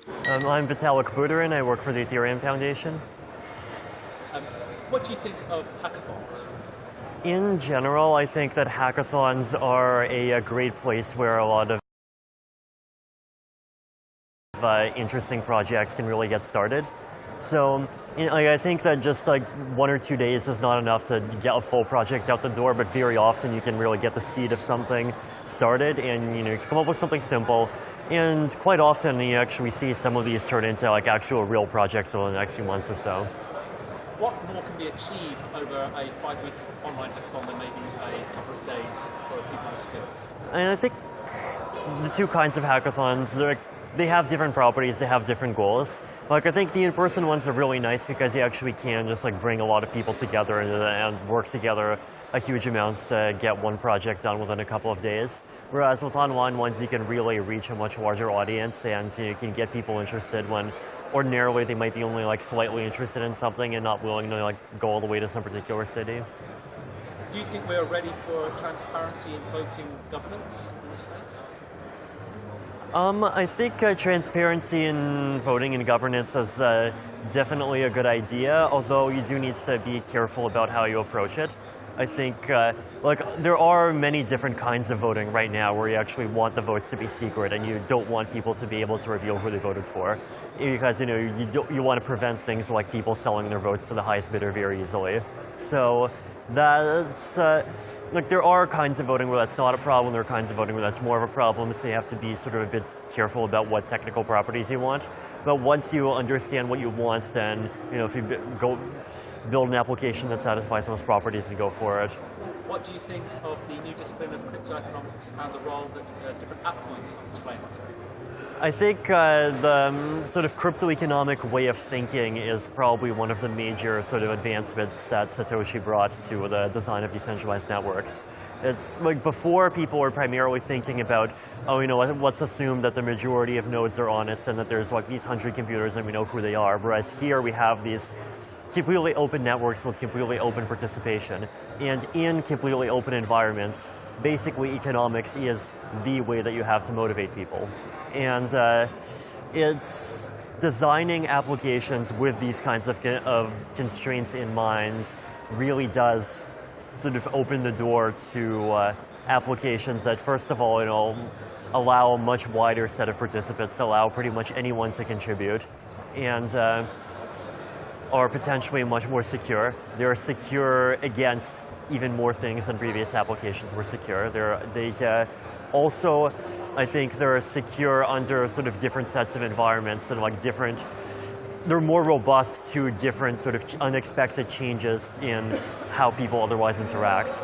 I'm Vitalik Buterin. I work for the Ethereum Foundation. What do you think of hackathons? In general, I think that hackathons are a great place where a lot of interesting projects can really get started. So I think that just like 1 or 2 days is not enough to get a full project out the door, but very often you can really get the seed of something started and you come up with something simple. And quite often you actually see some of these turn into like actual real projects over the next few months or so. What more can be achieved over a 5-week online hackathon than maybe a couple of days for people with skills? And I think the two kinds of hackathons, they have different properties, they have different goals. Like I think the in-person ones are really nice because you actually can just like bring a lot of people together and work together a huge amounts to get one project done within a couple of days. Whereas with online ones, you can really reach a much larger audience and you can get people interested when ordinarily they might be only like slightly interested in something and not willing to like go all the way to some particular city. Do you think we're ready for transparency in voting governance in this space? I think transparency in voting and governance is definitely a good idea, although you do need to be careful about how you approach it. I think there are many different kinds of voting right now where you actually want the votes to be secret and you don't want people to be able to reveal who they voted for because you want to prevent things like people selling their votes to the highest bidder very easily. So that's there are kinds of voting where that's not a problem, there are kinds of voting where that's more of a problem, so you have to be sort of a bit careful about what technical properties you want. But once you understand what you want, then if you go build an application that satisfies those properties and go for it. What do you think of the new discipline of cryptoeconomics and the role that different altcoins are playing? I think the sort of crypto-economic way of thinking is probably one of the major sort of advancements that Satoshi brought to the design of decentralized networks. It's like before people were primarily thinking about, let's assume that the majority of nodes are honest and that there's like these 100 computers and we know who they are, whereas here we have these completely open networks with completely open participation. And in completely open environments, basically economics is the way that you have to motivate people. And it's designing applications with these kinds of constraints in mind really does sort of open the door to applications that, first of all, allow a much wider set of participants, allow pretty much anyone to contribute, and are potentially much more secure. They're secure against even more things than previous applications were secure. Also, I think they're secure under sort of different sets of environments and they're more robust to different sort of unexpected changes in how people otherwise interact.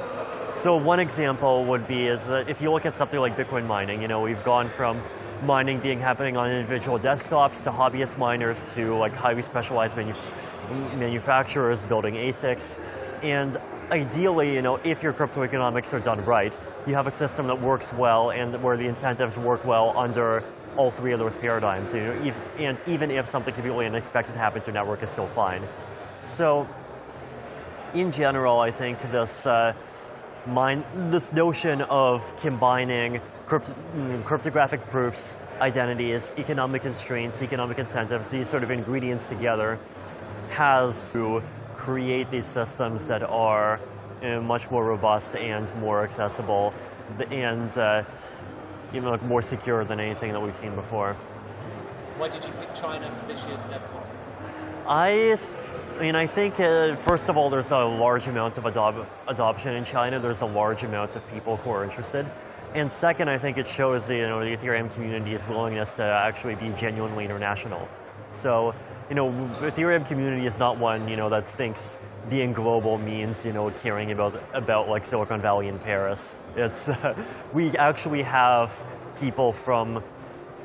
So one example would be is that if you look at something like Bitcoin mining, we've gone from mining happening on individual desktops to hobbyist miners to like highly specialized manufacturers building ASICs. And ideally, if your crypto economics are done right, you have a system that works well and where the incentives work well under all three of those paradigms. And even if something completely unexpected happens, your network is still fine. So, in general, I think this notion of combining cryptographic proofs, identities, economic constraints, economic incentives, these sort of ingredients together, has to create these systems that are much more robust and more accessible and more secure than anything that we've seen before. Why did you pick China for this year's DevCon? I think first of all, there's a large amount of adoption in China. There's a large amount of people who are interested. And second, I think it shows the Ethereum community's willingness to actually be genuinely international. So, the Ethereum community is not one, that thinks being global means, caring about like Silicon Valley and Paris. It's, we actually have people from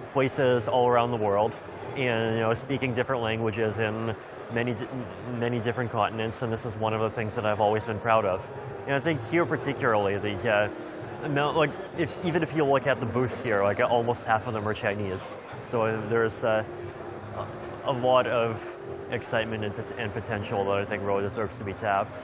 places all around the world and, speaking different languages in many different continents, and this is one of the things that I've always been proud of. And I think here particularly, even if you look at the booths here, almost half of them are Chinese. So there's a lot of excitement and potential that I think really deserves to be tapped.